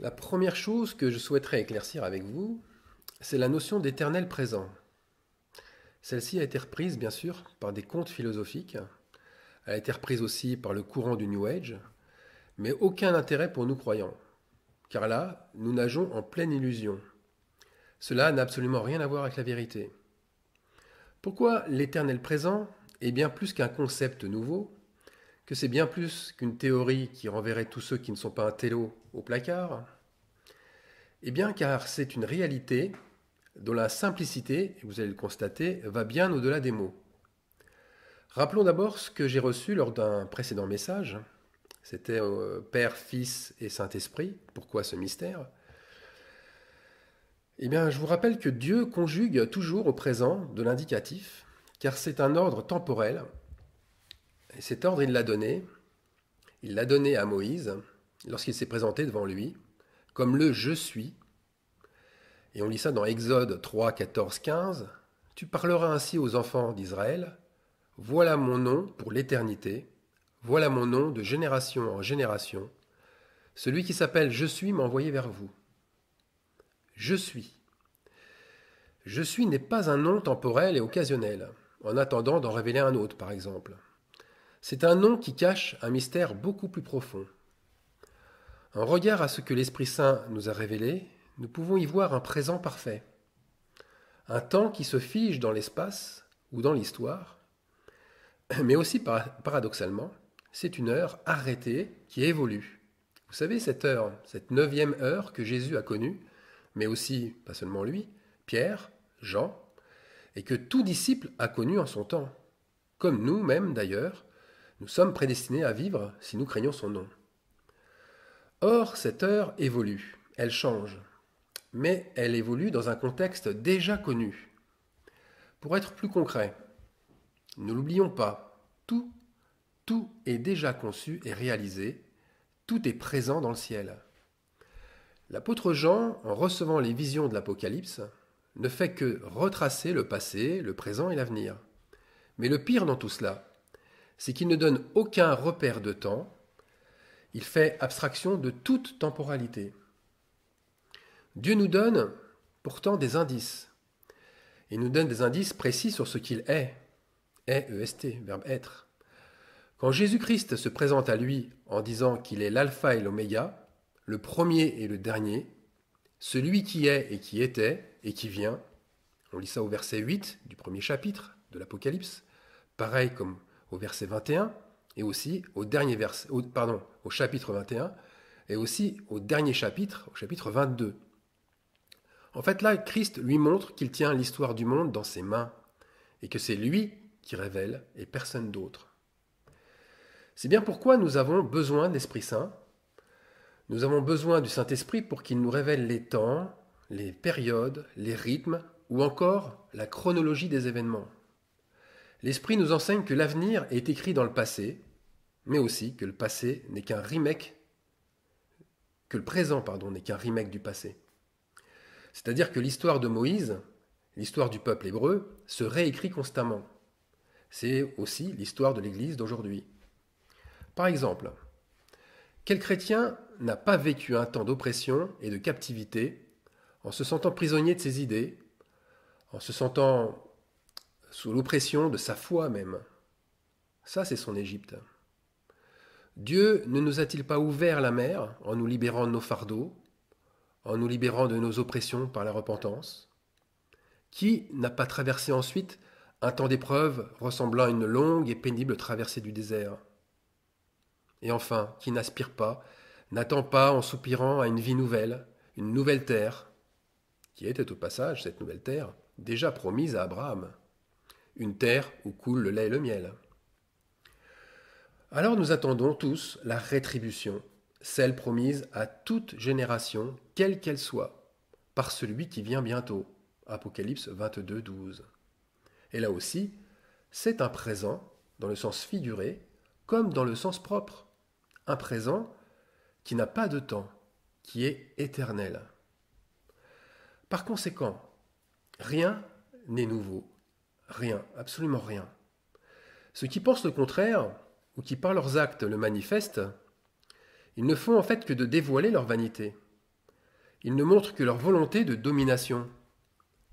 La première chose que je souhaiterais éclaircir avec vous, c'est la notion d'éternel présent. Celle-ci a été reprise, bien sûr, par des contes philosophiques. Elle a été reprise aussi par le courant du New Age, mais aucun intérêt pour nous croyants. Car là, nous nageons en pleine illusion. Cela n'a absolument rien à voir avec la vérité. Pourquoi l'éternel présent est bien plus qu'un concept nouveau, que c'est bien plus qu'une théorie qui renverrait tous ceux qui ne sont pas un télo au placard? Eh bien, car c'est une réalité dont la simplicité, et vous allez le constater, va bien au-delà des mots. Rappelons d'abord ce que j'ai reçu lors d'un précédent message. C'était Père, Fils et Saint-Esprit. Pourquoi ce mystère? Eh bien, je vous rappelle que Dieu conjugue toujours au présent de l'indicatif, car c'est un ordre temporel. Et cet ordre, il l'a donné. Il l'a donné à Moïse lorsqu'il s'est présenté devant lui, comme le Je suis. Et on lit ça dans Exode 3, 14, 15. Tu parleras ainsi aux enfants d'Israël. Voilà mon nom pour l'éternité. Voilà mon nom de génération en génération. Celui qui s'appelle Je suis m'a envoyé vers vous. Je suis. Je suis n'est pas un nom temporel et occasionnel, en attendant d'en révéler un autre, par exemple. C'est un nom qui cache un mystère beaucoup plus profond. En regard à ce que l'Esprit Saint nous a révélé, nous pouvons y voir un présent parfait. Un temps qui se fige dans l'espace ou dans l'histoire, mais aussi paradoxalement, c'est une heure arrêtée qui évolue. Vous savez, cette heure, cette 9e heure que Jésus a connue, mais aussi, pas seulement lui, Pierre, Jean, et que tout disciple a connu en son temps. Comme nous-mêmes d'ailleurs, nous sommes prédestinés à vivre si nous craignons son nom. Or, cette heure évolue, elle change, mais elle évolue dans un contexte déjà connu. Pour être plus concret, ne l'oublions pas, tout est déjà conçu et réalisé, tout est présent dans le ciel. L'apôtre Jean, en recevant les visions de l'Apocalypse, ne fait que retracer le passé, le présent et l'avenir. Mais le pire dans tout cela, c'est qu'il ne donne aucun repère de temps, il fait abstraction de toute temporalité. Dieu nous donne pourtant des indices. Il nous donne des indices précis sur ce qu'il est. E-S-T, verbe être. Quand Jésus-Christ se présente à lui en disant qu'il est l'alpha et l'oméga, le premier et le dernier, celui qui est et qui était et qui vient, on lit ça au verset 8 du premier chapitre de l'Apocalypse, pareil comme au verset 21, et aussi au dernier verset, au chapitre 21, et aussi au dernier chapitre, au chapitre 22. En fait, là, Christ lui montre qu'il tient l'histoire du monde dans ses mains, et que c'est lui qui révèle et personne d'autre. C'est bien pourquoi nous avons besoin de l'Esprit Saint. Nous avons besoin du Saint-Esprit pour qu'il nous révèle les temps, les périodes, les rythmes, ou encore la chronologie des événements. L'Esprit nous enseigne que l'avenir est écrit dans le passé, mais aussi que le passé n'est qu'un remake, que le présent, n'est qu'un remake du passé. C'est-à-dire que l'histoire de Moïse, l'histoire du peuple hébreu, se réécrit constamment. C'est aussi l'histoire de l'Église d'aujourd'hui. Par exemple, quel chrétien n'a pas vécu un temps d'oppression et de captivité en se sentant prisonnier de ses idées, en se sentant sous l'oppression de sa foi même? Ça, c'est son Égypte. Dieu ne nous a-t-il pas ouvert la mer en nous libérant de nos fardeaux, en nous libérant de nos oppressions par la repentance? Qui n'a pas traversé ensuite un temps d'épreuve ressemblant à une longue et pénible traversée du désert? Et enfin, qui n'aspire pas, n'attend pas en soupirant à une vie nouvelle, une nouvelle terre, qui était au passage, cette nouvelle terre, déjà promise à Abraham, une terre où coule le lait et le miel. Alors nous attendons tous la rétribution, celle promise à toute génération, quelle qu'elle soit, par celui qui vient bientôt. Apocalypse 22, 12. Et là aussi, c'est un présent, dans le sens figuré, comme dans le sens propre. Un présent qui n'a pas de temps, qui est éternel. Par conséquent, rien n'est nouveau. Rien, absolument rien. Ceux qui pensent le contraire, ou qui par leurs actes le manifestent, ils ne font en fait que de dévoiler leur vanité. Ils ne montrent que leur volonté de domination.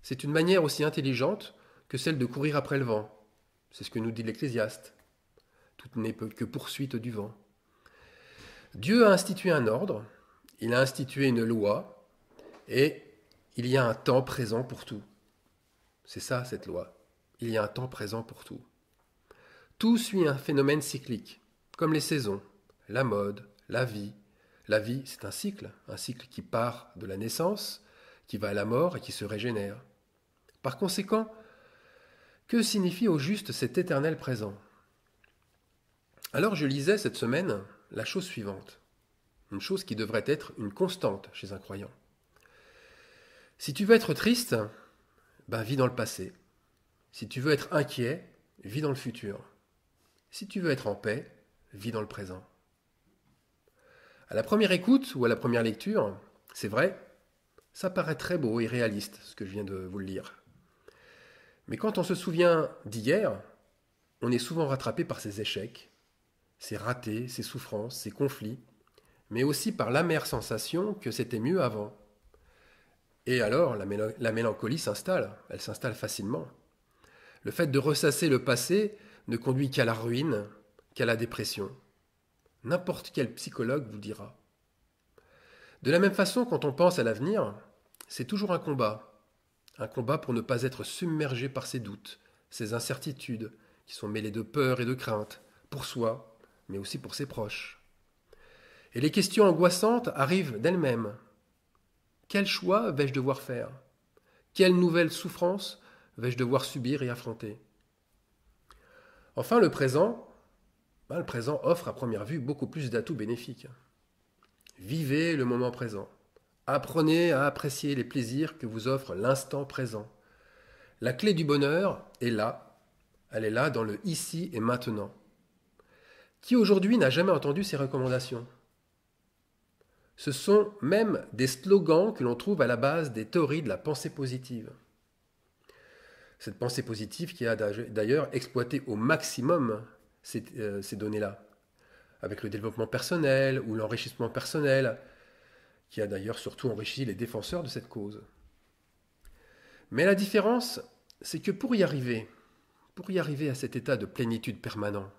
C'est une manière aussi intelligente que celle de courir après le vent. C'est ce que nous dit l'Ecclésiaste. Tout n'est que poursuite du vent. Dieu a institué un ordre, il a institué une loi, et il y a un temps présent pour tout. C'est ça, cette loi. Il y a un temps présent pour tout. Tout suit un phénomène cyclique, comme les saisons, la mode, la vie. La vie, c'est un cycle qui part de la naissance, qui va à la mort et qui se régénère. Par conséquent, que signifie au juste cet éternel présent? Alors je lisais cette semaine la chose suivante, une chose qui devrait être une constante chez un croyant. Si tu veux être triste, vis dans le passé. Si tu veux être inquiet, vis dans le futur. Si tu veux être en paix, vis dans le présent. À la première écoute ou à la première lecture, c'est vrai, ça paraît très beau et réaliste, ce que je viens de vous le lire. Mais quand on se souvient d'hier, on est souvent rattrapé par ses échecs, ses ratés, ses souffrances, ses conflits, mais aussi par l'amère sensation que c'était mieux avant. Et alors, la mélancolie s'installe, elle s'installe facilement. Le fait de ressasser le passé ne conduit qu'à la ruine, qu'à la dépression. N'importe quel psychologue vous dira. De la même façon, quand on pense à l'avenir, c'est toujours un combat pour ne pas être submergé par ses doutes, ses incertitudes, qui sont mêlées de peur et de crainte, pour soi, mais aussi pour ses proches. Et les questions angoissantes arrivent d'elles-mêmes. Quel choix vais-je devoir faire? Quelle nouvelle souffrance vais-je devoir subir et affronter? Enfin, le présent offre à première vue beaucoup plus d'atouts bénéfiques. Vivez le moment présent. Apprenez à apprécier les plaisirs que vous offre l'instant présent. La clé du bonheur est là. Elle est là dans le ici et maintenant. Qui aujourd'hui n'a jamais entendu ces recommandations? Ce sont même des slogans que l'on trouve à la base des théories de la pensée positive. Cette pensée positive qui a d'ailleurs exploité au maximum ces données-là, avec le développement personnel ou l'enrichissement personnel, qui a d'ailleurs surtout enrichi les défenseurs de cette cause. Mais la différence, c'est que pour y arriver à cet état de plénitude permanent,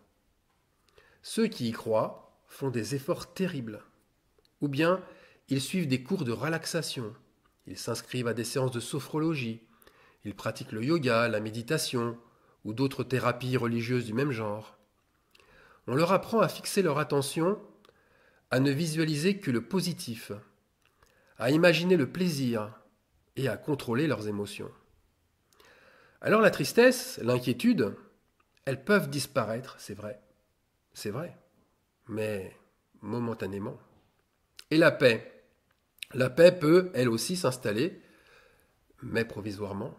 ceux qui y croient font des efforts terribles. Ou bien, ils suivent des cours de relaxation, ils s'inscrivent à des séances de sophrologie, ils pratiquent le yoga, la méditation ou d'autres thérapies religieuses du même genre. On leur apprend à fixer leur attention, à ne visualiser que le positif, à imaginer le plaisir et à contrôler leurs émotions. Alors la tristesse, l'inquiétude, elles peuvent disparaître, c'est vrai, mais momentanément. Et la paix peut, elle aussi, s'installer, mais provisoirement.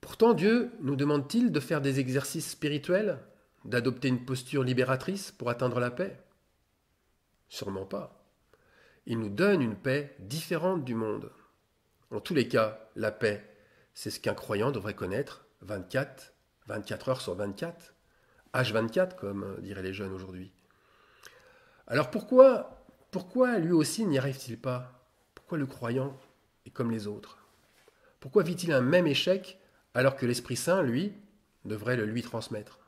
Pourtant, Dieu nous demande-t-il de faire des exercices spirituels, d'adopter une posture libératrice pour atteindre la paix? Sûrement pas. Il nous donne une paix différente du monde. En tous les cas, la paix, c'est ce qu'un croyant devrait connaître 24 heures sur 24, H24 comme diraient les jeunes aujourd'hui. Alors pourquoi lui aussi n'y arrive-t-il pas? Pourquoi le croyant est comme les autres? Pourquoi vit-il un même échec alors que l'Esprit Saint, lui, devrait le lui transmettre?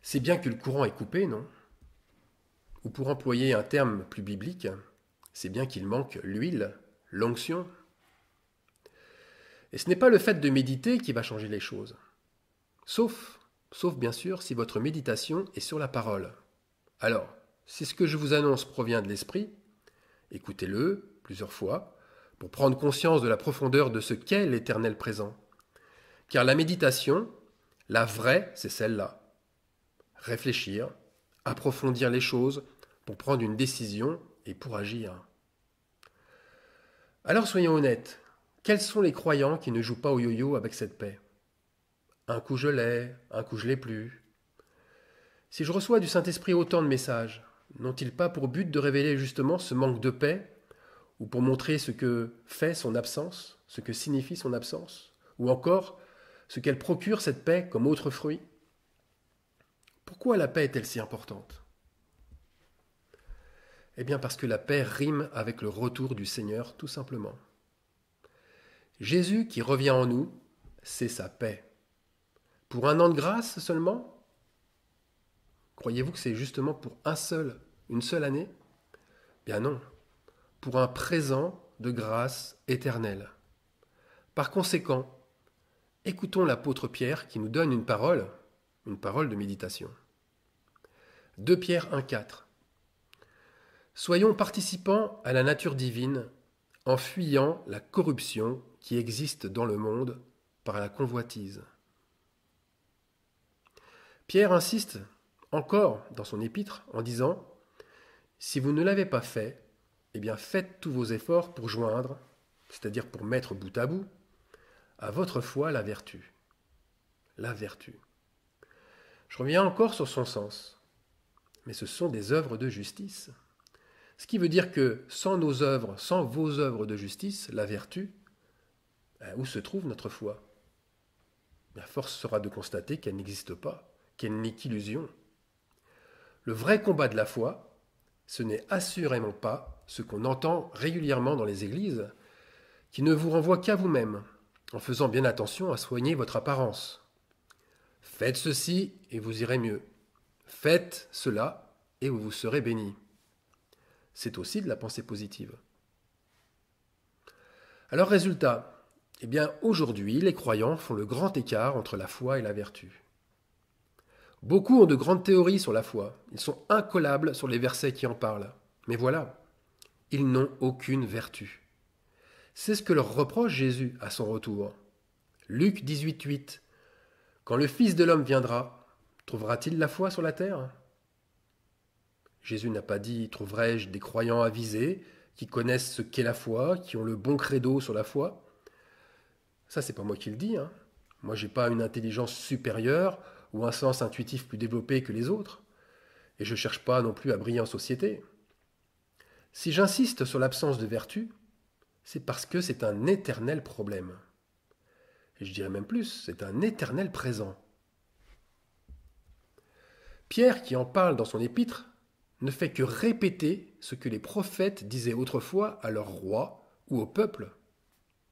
C'est bien que le courant est coupé, non? Ou pour employer un terme plus biblique, c'est bien qu'il manque l'huile, l'onction. Et ce n'est pas le fait de méditer qui va changer les choses. Sauf bien sûr si votre méditation est sur la parole. Alors, si ce que je vous annonce provient de l'esprit, écoutez-le plusieurs fois pour prendre conscience de la profondeur de ce qu'est l'éternel présent. Car la méditation, la vraie, c'est celle-là. Réfléchir, approfondir les choses pour prendre une décision et pour agir. Alors soyons honnêtes, quels sont les croyants qui ne jouent pas au yo-yo avec cette paix? Un coup je l'ai, un coup je l'ai plus. Si je reçois du Saint-Esprit autant de messages, n'ont-ils pas pour but de révéler justement ce manque de paix, ou pour montrer ce que fait son absence, ce que signifie son absence, ou encore ce qu'elle procure cette paix comme autre fruit? Pourquoi la paix est-elle si importante? Eh bien parce que la paix rime avec le retour du Seigneur, tout simplement. Jésus qui revient en nous, c'est sa paix. Pour un an de grâce seulement? Croyez-vous que c'est justement pour une seule année? Bien non, pour un présent de grâce éternelle. Par conséquent, écoutons l'apôtre Pierre qui nous donne une parole de méditation. 2 Pierre 1,4. Soyons participants à la nature divine en fuyant la corruption qui existe dans le monde par la convoitise. Pierre insiste encore dans son épître en disant « Si vous ne l'avez pas fait, eh bien faites tous vos efforts pour joindre, c'est-à-dire pour mettre bout à votre foi la vertu. » La vertu. Je reviens encore sur son sens. Mais ce sont des œuvres de justice. Ce qui veut dire que sans nos œuvres, sans vos œuvres de justice, la vertu, où se trouve notre foi? La force sera de constater qu'elle n'existe pas, qu'elle n'est qu'illusion. Le vrai combat de la foi, ce n'est assurément pas ce qu'on entend régulièrement dans les églises, qui ne vous renvoie qu'à vous-même, en faisant bien attention à soigner votre apparence. Faites ceci et vous irez mieux. Faites cela et vous serez bénis. C'est aussi de la pensée positive. Alors résultat, eh bien aujourd'hui, les croyants font le grand écart entre la foi et la vertu. Beaucoup ont de grandes théories sur la foi. Ils sont incollables sur les versets qui en parlent. Mais voilà, ils n'ont aucune vertu. C'est ce que leur reproche Jésus à son retour. Luc 18,8. Quand le Fils de l'homme viendra, trouvera-t-il la foi sur la terre? Jésus n'a pas dit « trouverai-je des croyants avisés, qui connaissent ce qu'est la foi, qui ont le bon credo sur la foi ?» Ça, c'est pas moi qui le dis. Moi, j'ai pas une intelligence supérieure ou un sens intuitif plus développé que les autres. Et je cherche pas non plus à briller en société. Si j'insiste sur l'absence de vertu, c'est parce que c'est un éternel problème. Et je dirais même plus, c'est un éternel présent. Pierre, qui en parle dans son épître, ne fait que répéter ce que les prophètes disaient autrefois à leur roi ou au peuple.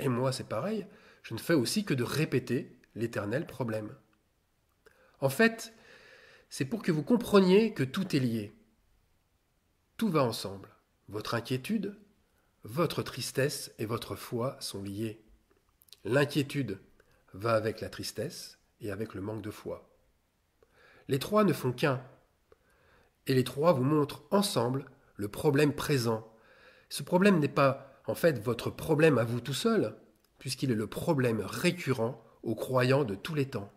Et moi, c'est pareil, je ne fais aussi que de répéter l'éternel problème. En fait, c'est pour que vous compreniez que tout est lié. Tout va ensemble. Votre inquiétude, votre tristesse et votre foi sont liés. L'inquiétude va avec la tristesse et avec le manque de foi. Les trois ne font qu'un. Et les trois vous montrent ensemble le problème présent. Ce problème n'est pas en fait votre problème à vous tout seul, puisqu'il est le problème récurrent aux croyants de tous les temps.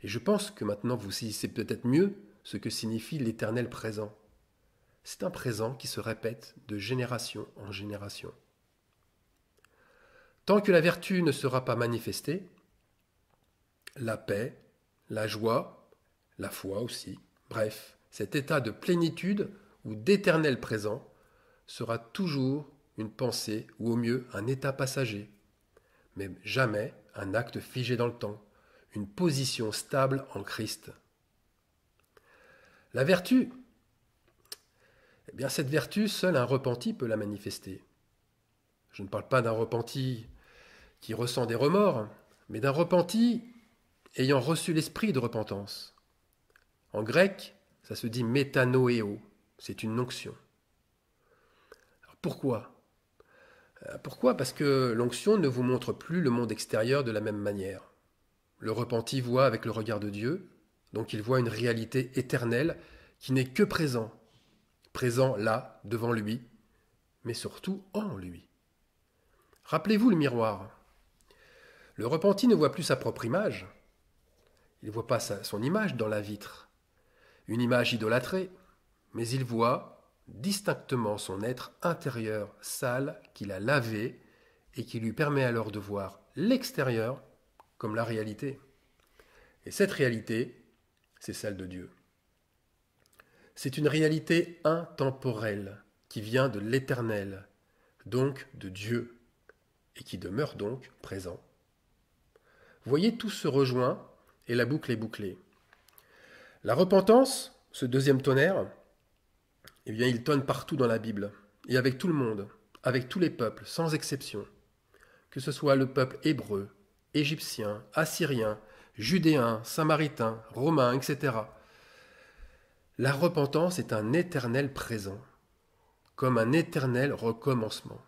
Et je pense que maintenant vous saisissez peut-être mieux ce que signifie l'éternel présent. C'est un présent qui se répète de génération en génération. Tant que la vertu ne sera pas manifestée, la paix, la joie, la foi aussi, bref, cet état de plénitude ou d'éternel présent sera toujours une pensée ou au mieux un état passager, mais jamais un acte figé dans le temps, une position stable en Christ. La vertu, eh bien cette vertu, seul un repenti peut la manifester. Je ne parle pas d'un repenti qui ressent des remords, mais d'un repenti ayant reçu l'esprit de repentance. En grec, ça se dit métanoéo, c'est une onction. Alors pourquoi? Pourquoi? Parce que l'onction ne vous montre plus le monde extérieur de la même manière. Le repenti voit avec le regard de Dieu, donc il voit une réalité éternelle qui n'est que présent. Présent là, devant lui, mais surtout en lui. Rappelez-vous le miroir. Le repenti ne voit plus sa propre image. Il ne voit pas son image dans la vitre, une image idolâtrée, mais il voit distinctement son être intérieur sale qu'il a lavé et qui lui permet alors de voir l'extérieur comme la réalité. Et cette réalité, c'est celle de Dieu. C'est une réalité intemporelle qui vient de l'éternel, donc de Dieu, et qui demeure donc présent. Vous voyez, tout se rejoint et la boucle est bouclée. La repentance, ce deuxième tonnerre, Eh bien, il tonne partout dans la Bible, et avec tout le monde, avec tous les peuples, sans exception, que ce soit le peuple hébreu, égyptien, assyrien, judéen, samaritain, romain, etc. La repentance est un éternel présent, comme un éternel recommencement.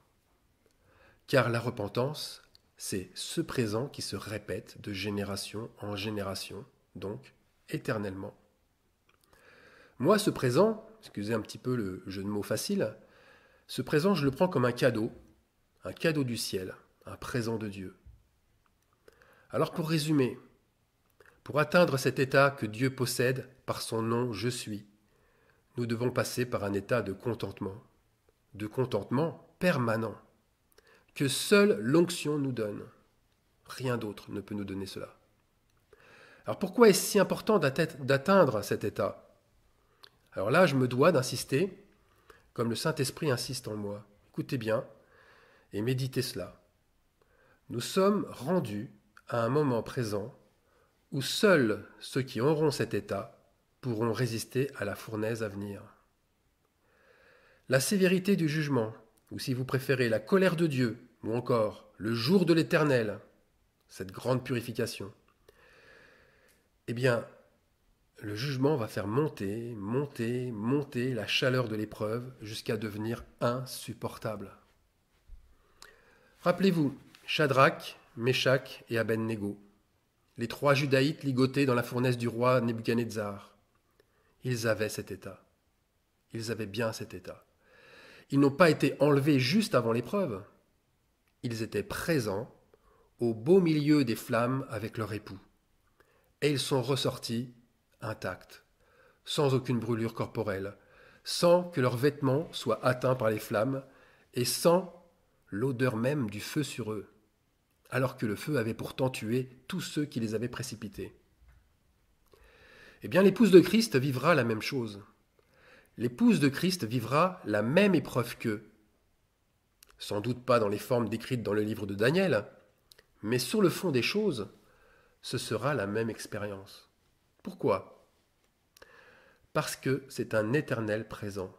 Car la repentance, c'est ce présent qui se répète de génération en génération, donc éternellement. Moi, ce présent, excusez un petit peu le jeu de mots facile, ce présent, je le prends comme un cadeau du ciel, un présent de Dieu. Alors pour résumer, pour atteindre cet état que Dieu possède par son nom je suis, nous devons passer par un état de contentement permanent, que seule l'onction nous donne. Rien d'autre ne peut nous donner cela. Alors pourquoi est-ce si important d'atteindre cet état? Alors là, je me dois d'insister, comme le Saint-Esprit insiste en moi. Écoutez bien et méditez cela. Nous sommes rendus à un moment présent où seuls ceux qui auront cet état pourront résister à la fournaise à venir. La sévérité du jugement, ou si vous préférez la colère de Dieu, ou encore le jour de l'Éternel, cette grande purification, eh bien, le jugement va faire monter la chaleur de l'épreuve jusqu'à devenir insupportable. Rappelez-vous, Shadrach, Meshach et Abednego, les trois judaïtes ligotés dans la fournaise du roi Nebuchadnezzar. Ils avaient cet état. Ils avaient bien cet état. Ils n'ont pas été enlevés juste avant l'épreuve. Ils étaient présents au beau milieu des flammes avec leur époux. Et ils sont ressortis intacts, sans aucune brûlure corporelle, sans que leurs vêtements soient atteints par les flammes et sans l'odeur même du feu sur eux, alors que le feu avait pourtant tué tous ceux qui les avaient précipités. Eh bien, l'épouse de Christ vivra la même chose. L'épouse de Christ vivra la même épreuve qu'eux. Sans doute pas dans les formes décrites dans le livre de Daniel, mais sur le fond des choses, ce sera la même expérience. Pourquoi? Parce que c'est un éternel présent,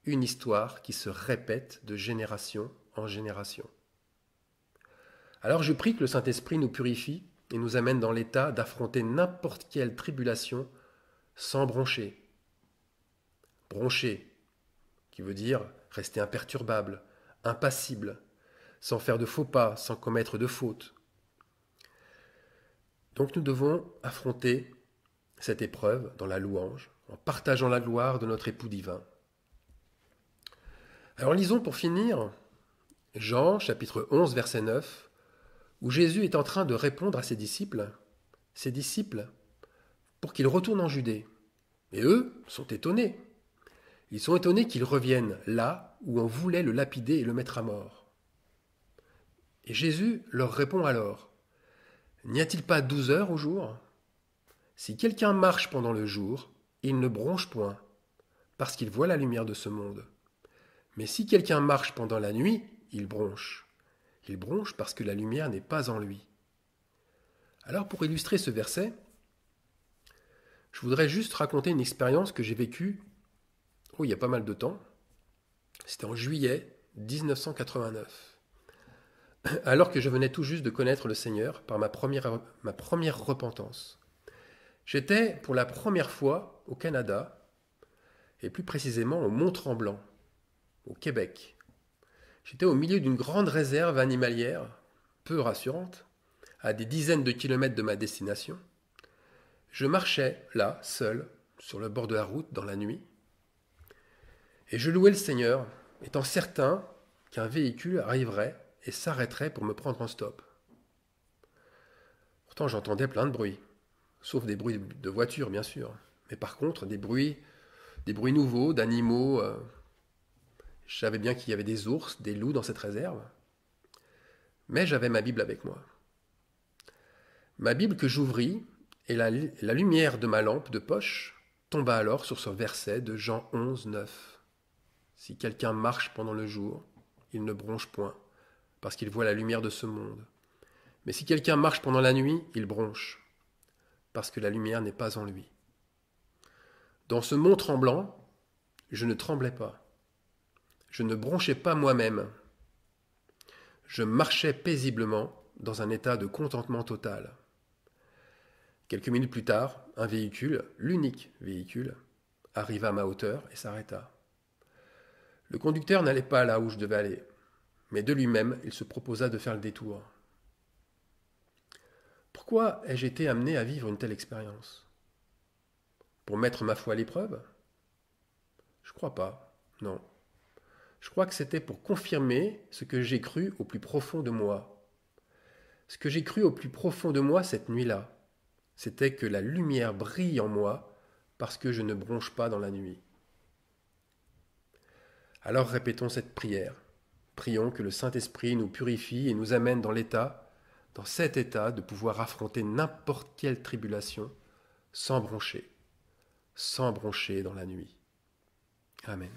une histoire qui se répète de génération en génération. Alors je prie que le Saint-Esprit nous purifie et nous amène dans l'état d'affronter n'importe quelle tribulation sans broncher. Broncher, qui veut dire rester imperturbable, impassible, sans faire de faux pas, sans commettre de fautes. Donc nous devons affronter cette épreuve dans la louange, en partageant la gloire de notre époux divin. Alors lisons pour finir Jean chapitre 11 verset 9, où Jésus est en train de répondre à ses disciples, pour qu'ils retournent en Judée. Et eux sont étonnés. Ils sont étonnés qu'il revienne là où on voulait le lapider et le mettre à mort. Et Jésus leur répond alors, « N'y a-t-il pas 12 heures au jour? Si quelqu'un marche pendant le jour, il ne bronche point, parce qu'il voit la lumière de ce monde. Mais si quelqu'un marche pendant la nuit, il bronche. Il bronche parce que la lumière n'est pas en lui. » Alors pour illustrer ce verset, je voudrais juste raconter une expérience que j'ai vécue il y a pas mal de temps. C'était en juillet 1989. Alors que je venais tout juste de connaître le Seigneur par ma première repentance. J'étais pour la première fois au Canada, et plus précisément au Mont-Tremblant, au Québec. J'étais au milieu d'une grande réserve animalière, peu rassurante, à des dizaines de kilomètres de ma destination. Je marchais là, seul, sur le bord de la route, dans la nuit, et je louais le Seigneur, étant certain qu'un véhicule arriverait et s'arrêterait pour me prendre en stop. Pourtant, j'entendais plein de bruits, sauf des bruits de voitures, bien sûr, mais par contre, des bruits nouveaux, d'animaux. Je savais bien qu'il y avait des ours, des loups dans cette réserve, mais j'avais ma Bible avec moi. Ma Bible que j'ouvris, et la lumière de ma lampe de poche tomba alors sur ce verset de Jean 11, 9. Si quelqu'un marche pendant le jour, il ne bronche point, parce qu'il voit la lumière de ce monde. Mais si quelqu'un marche pendant la nuit, il bronche, parce que la lumière n'est pas en lui. Dans ce Mont-Tremblant, Je ne tremblais pas. Je ne bronchais pas moi-même. Je marchais paisiblement dans un état de contentement total. Quelques minutes plus tard, un véhicule, l'unique véhicule, arriva à ma hauteur et s'arrêta. Le conducteur n'allait pas là où je devais aller, mais de lui-même, il se proposa de faire le détour. Pourquoi ai-je été amené à vivre une telle expérience? Pour mettre ma foi à l'épreuve? Je crois pas, non. Je crois que c'était pour confirmer ce que j'ai cru au plus profond de moi. Ce que j'ai cru au plus profond de moi cette nuit-là, c'était que la lumière brille en moi parce que je ne bronche pas dans la nuit. Alors répétons cette prière. Prions que le Saint-Esprit nous purifie et nous amène dans cet état de pouvoir affronter n'importe quelle tribulation sans broncher dans la nuit. Amen.